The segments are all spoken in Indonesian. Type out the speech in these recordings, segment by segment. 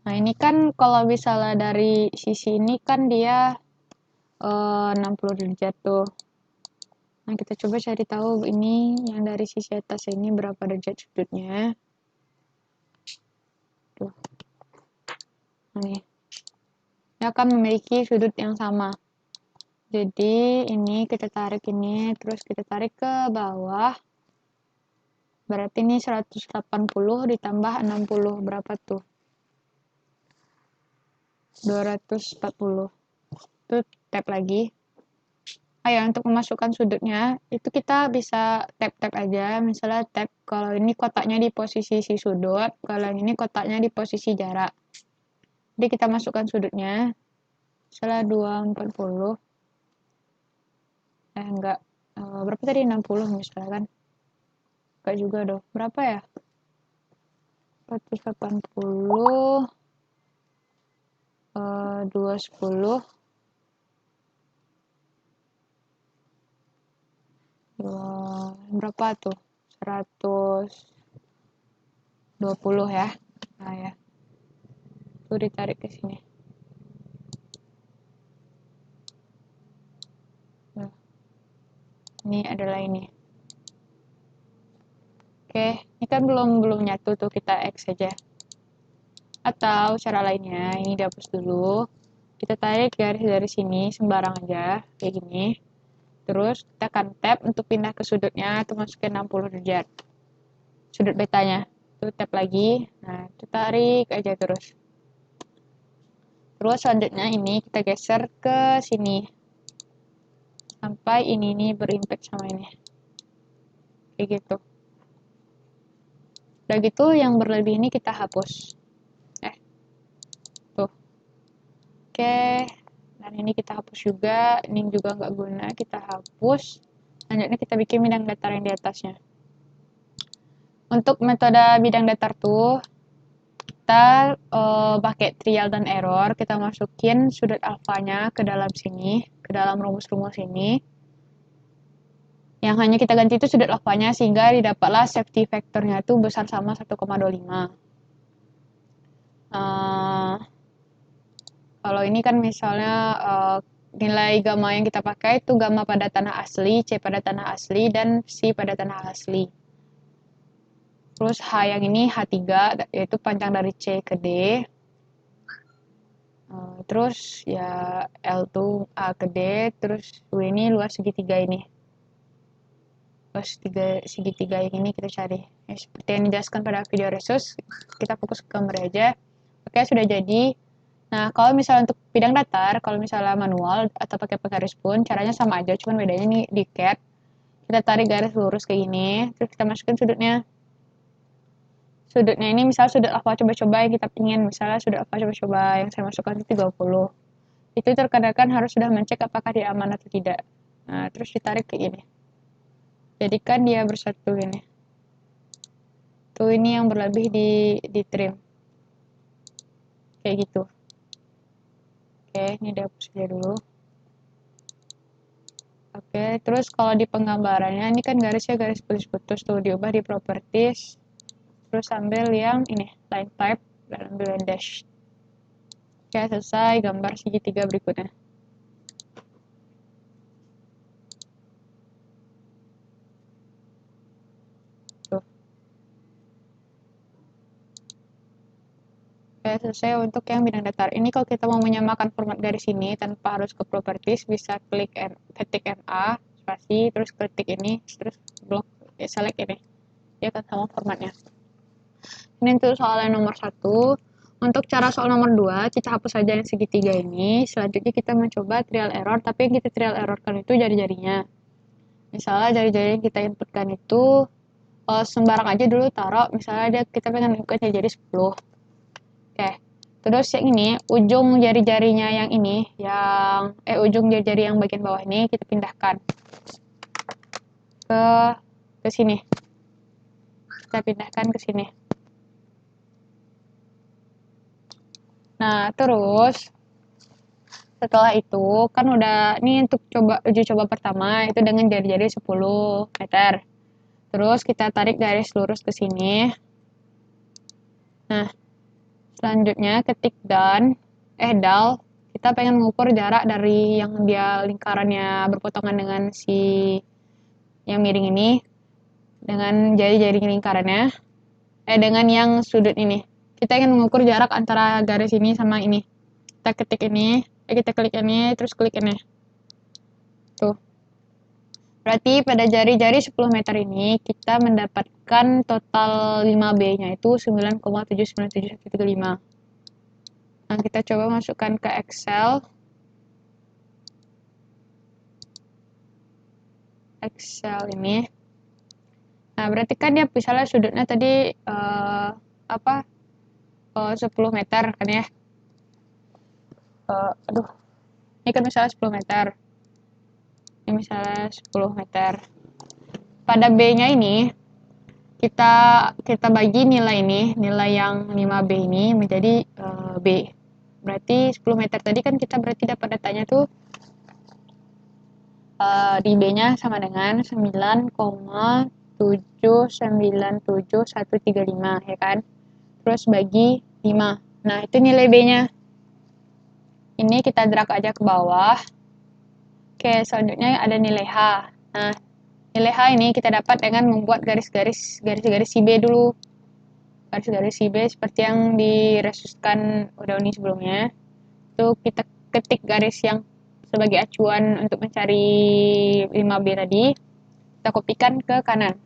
Nah, ini kan kalau misalnya dari sisi ini kan dia 60 derajat tuh. Nah, kita coba cari tahu ini yang dari sisi atas ini berapa derajat sudutnya. Tuh. Nah, nih. Dia akan memiliki sudut yang sama. Jadi, ini kita tarik ini, terus kita tarik ke bawah. Berarti ini 180 ditambah 60. Berapa tuh? 240. Itu tap lagi. Ya, untuk memasukkan sudutnya, itu kita bisa tap-tap aja. Misalnya tap, kalau ini kotaknya di posisi si sudut, kalau ini kotaknya di posisi jarak. Jadi kita masukkan sudutnya. Misalnya 240. Enggak. Berapa tadi? 60 misalnya kan. Enggak juga dong. Berapa ya? 180. 210. Berapa tuh? 120 ya. Nah ya. Tuh ditarik ke sini. Nah, ini adalah ini. Oke, ini kan belum nyatu tuh, kita X saja. Atau cara lainnya, ini dihapus dulu. Kita tarik garis dari sini sembarang aja, kayak gini. Terus kita akan tap untuk pindah ke sudutnya, itu masukin 60 derajat. Sudut betanya. Itu tap lagi. Nah, itu tarik aja terus. Terus selanjutnya ini kita geser ke sini. Sampai ini nih berimpact sama ini. Kayak gitu. Udah gitu yang berlebih ini kita hapus. Tuh. Oke. Dan ini kita hapus juga. Ini juga nggak guna. Kita hapus. Selanjutnya kita bikin bidang datar yang di atasnya. Untuk metode bidang datar tuh, kita pakai trial dan error. Kita masukin sudut alfanya ke dalam sini. Ke dalam rumus-rumus ini. Yang hanya kita ganti itu sudut alfanya sehingga didapatlah safety factornya itu besar sama 1,25. Kalau ini kan misalnya nilai gamma yang kita pakai itu gamma pada tanah asli, C pada tanah asli, dan C pada tanah asli. Terus H yang ini H3, yaitu panjang dari C ke D. Terus ya L tuh A ke D, terus W ini luas segitiga ini. Luas segitiga yang ini kita cari. Ya, seperti yang dijelaskan pada video resus, kita fokus ke gambar aja. Oke, sudah jadi. Nah, kalau misalnya untuk bidang datar, kalau misalnya manual atau pakai penggaris pun, caranya sama aja, cuman bedanya nih di CAD. Kita tarik garis lurus kayak gini, terus kita masukin sudutnya. Sudutnya ini misalnya sudut alfa coba-coba yang kita pingin, misalnya sudut alfa coba-coba yang saya masukkan itu 30. Itu terkadang harus sudah mencek apakah dia aman atau tidak. Nah, terus ditarik kayak gini. Jadikan dia bersatu gini. Tuh ini yang berlebih di trim. Kayak gitu. Oke, ini dihapus aja dulu. Oke, terus kalau di penggambarannya ini kan garisnya garis putus-putus tuh, diubah di properties. Terus ambil yang ini, line type, dan ambil dash. Oke, selesai gambar segitiga berikutnya. Tuh. Oke, selesai untuk yang bidang datar. Ini kalau kita mau menyamakan format garis ini tanpa harus ke properties, bisa ketik MA, spasi, terus ketik ini, terus blok, ya select ini. Dia akan sama formatnya. Ini untuk soal yang nomor 1. Untuk cara soal nomor 2, kita hapus saja yang segitiga ini. Selanjutnya kita mencoba trial error, tapi yang kita trial errorkan itu jari-jarinya. Misalnya jari-jari yang kita inputkan itu sembarang aja dulu taruh, misalnya kita pengen input jari 10. Oke. Terus yang ini, ujung jari-jarinya yang ini, ujung jari-jari yang bagian bawah ini kita pindahkan ke sini. Kita pindahkan ke sini. Nah, terus setelah itu kan udah ini untuk uji coba pertama itu dengan jari-jari 10 meter. Terus kita tarik garis lurus ke sini. Nah, Selanjutnya ketik dal, kita pengen mengukur jarak dari yang dia lingkarannya berpotongan dengan si yang miring ini dengan jari-jari lingkarannya, dengan yang sudut ini. Kita ingin mengukur jarak antara garis ini sama ini. Kita ketik ini, kita klik ini, terus klik ini. Tuh. Berarti pada jari-jari 10 meter ini kita mendapatkan total 5B-nya itu 9,797135. Nah, kita coba masukkan ke Excel. Excel ini. Nah, berarti kan dia misalnya sudutnya tadi 10 meter kan ya. Ini kan misalnya 10 meter. Ini misalnya 10 meter. Pada B-nya ini kita bagi nilai ini, nilai yang 5B ini menjadi B. Berarti 10 meter tadi kan kita berarti dapat datanya tuh di B-nya sama dengan 9,797135 ya kan. Terus bagi 5. Nah, itu nilai B-nya. Ini kita drag aja ke bawah. Oke, selanjutnya ada nilai H. Nah, nilai H ini kita dapat dengan membuat garis-garis si B dulu. Garis-garis si B seperti yang diresuskan Udauni sebelumnya. Itu kita ketik garis yang sebagai acuan untuk mencari 5B tadi. Kita kopikan ke kanan.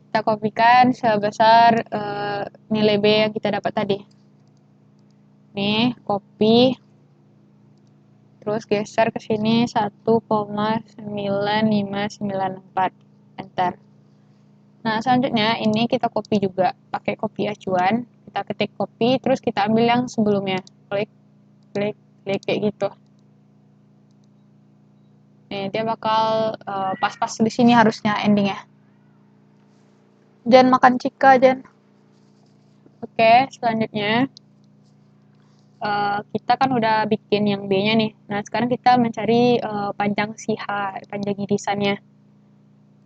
Kita kopikan sebesar nilai B yang kita dapat tadi. Nih, copy. Terus geser ke sini 1,9594. Enter. Nah, selanjutnya ini kita copy juga. Pakai copy acuan. Kita ketik copy, terus kita ambil yang sebelumnya. Klik, klik, klik, kayak gitu. Nih, dia bakal pas-pas di sini harusnya endingnya. Jangan makan cika, Jan. Oke, selanjutnya kita kan udah bikin yang B-nya nih. Nah, sekarang kita mencari panjang si H, panjang irisannya.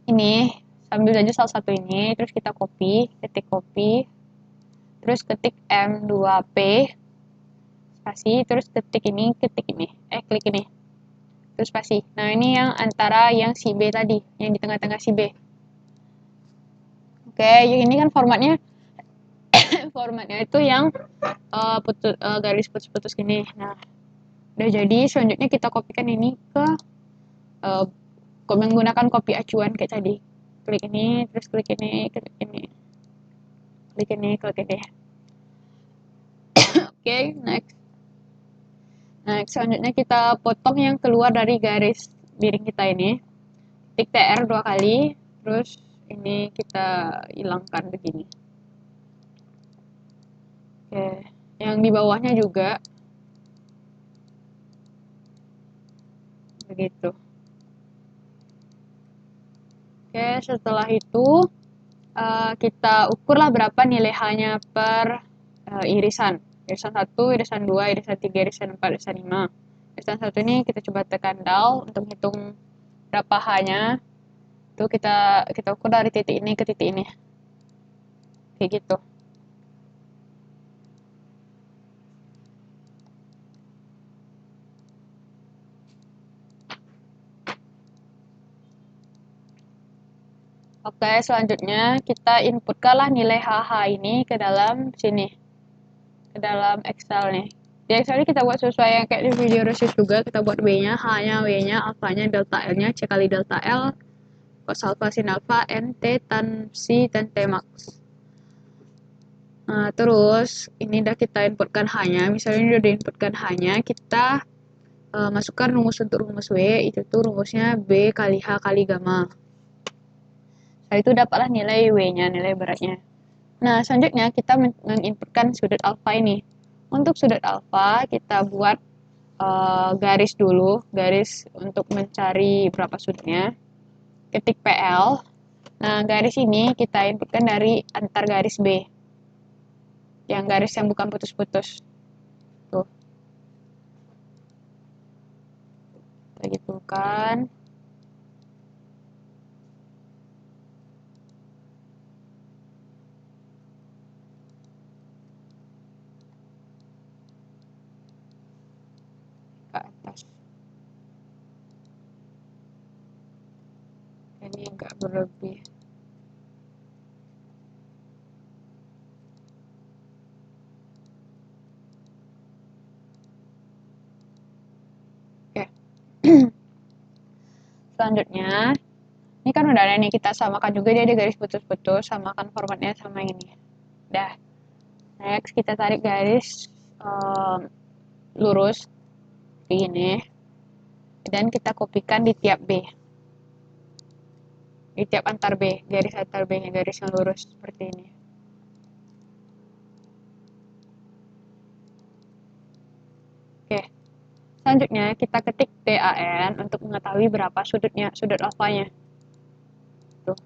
Ini, ambil aja salah satu ini, terus kita ketik copy, terus ketik M2P, spasi, terus klik ini, klik ini, terus spasi. Nah, ini yang antara yang si B tadi, yang di tengah-tengah si B. Oke, ini kan formatnya itu yang garis putus-putus gini. Nah, udah jadi. Selanjutnya kita kopikan ini ke menggunakan copy acuan kayak tadi. Klik ini, terus klik ini, klik ini, klik ini, klik ini. Oke, next. Nah, selanjutnya kita potong yang keluar dari garis miring kita ini. Klik TR 2 kali, terus ini kita hilangkan begini. Oke, yang di bawahnya juga begitu. Oke, setelah itu kita ukurlah berapa nilai H-nya per irisan. Irisan 1, irisan 2, irisan 3, irisan 4, irisan 5. Irisan 1 ini kita coba tekan dal untuk hitung berapa H-nya. Itu kita ukur dari titik ini ke titik ini. Kayak gitu. Oke, selanjutnya kita inputkanlah nilai HH ini ke dalam sini. Ke dalam Excel nih. Di Excel ini kita buat sesuai yang kayak di video resis juga. Kita buat W-nya, H-nya, W-nya, alfanya, delta L-nya, C kali delta L, cos alpha, sin alpha, N, T, tan psi, dan T max. Nah, terus ini udah kita inputkan H-nya. Misalnya ini udah diinputkan H-nya, kita masukkan rumus untuk rumus W. Itu tuh rumusnya B kali H kali gamma. Setelah itu dapatlah nilai W-nya, nilai beratnya. Nah, selanjutnya kita menginputkan sudut alfa ini. Untuk sudut alfa, kita buat garis dulu, garis untuk mencari berapa sudutnya. Ketik PL. Nah, garis ini kita inputkan dari antar garis B. Yang garis yang bukan putus-putus. Tuh. Kita gitu kan. atas. Ini agak berlebih. Oke. Selanjutnya, ini kan udah ada nih, kita samakan juga dia di garis putus-putus, samakan formatnya sama ini. Udah. Next, kita tarik garis lurus ini, dan kita kopikan di tiap B. Di tiap antar B, garis antar B, garis yang lurus seperti ini. Oke. Selanjutnya, kita ketik DAN untuk mengetahui berapa sudutnya, sudut alfanya. Tuh.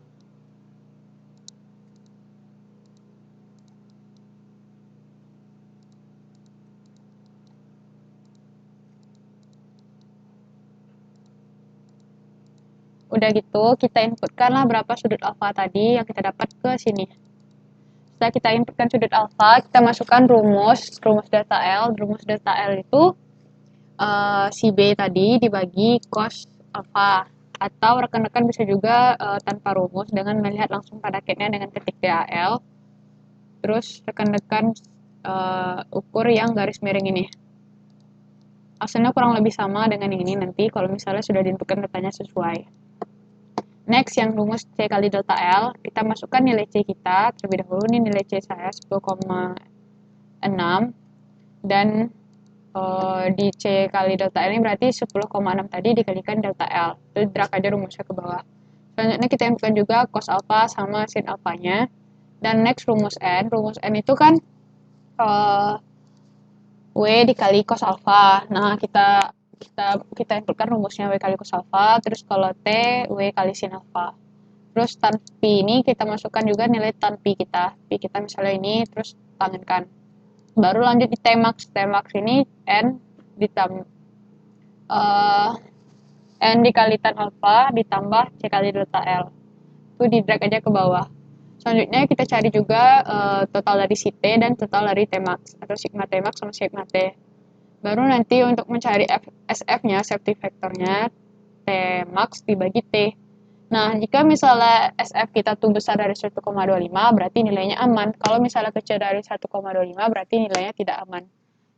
Udah gitu, kita inputkanlah berapa sudut alfa tadi yang kita dapat ke sini. Setelah kita inputkan sudut alfa, kita masukkan rumus delta L. Rumus delta L itu si B tadi dibagi cos alfa. Atau rekan-rekan bisa juga tanpa rumus dengan melihat langsung pada nya dengan ketik DAL. Terus rekan-rekan ukur yang garis miring ini. Hasilnya kurang lebih sama dengan yang ini nanti kalau misalnya sudah diinputkan datanya sesuai. Next, yang rumus C kali delta L, kita masukkan nilai C kita. Terlebih dahulu ini nilai C saya 10,6 dan di C kali delta L ini berarti 10,6 tadi dikalikan delta L. Itu drag aja rumusnya ke bawah. Selanjutnya kita inputkan juga cos alpha sama sin alfanya. Dan next rumus N. Rumus N itu kan W dikali cos alpha. Nah, kita inputkan rumusnya W kali cos alpha, terus kalau T, W kali sin alpha. Terus tan P ini kita masukkan juga nilai tan P kita. P kita misalnya ini, terus tangenkan. Baru lanjut di T-max. T-max ini N N dikali tan alpha ditambah C kali delta L. Itu di drag aja ke bawah. Selanjutnya kita cari juga total dari si T dan total dari T-max. Atau sigma T-max sama sigma T. Baru nanti untuk mencari SF-nya, safety factor-nya, T-max dibagi T. Nah, jika misalnya SF kita tuh besar dari 1,25, berarti nilainya aman. Kalau misalnya kecil dari 1,25, berarti nilainya tidak aman.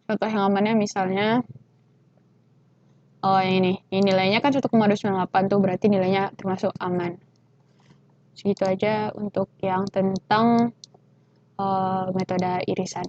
Contoh yang amannya misalnya, oh ini nilainya kan 1,298 tuh, berarti nilainya termasuk aman. Segitu aja untuk yang tentang metode irisan.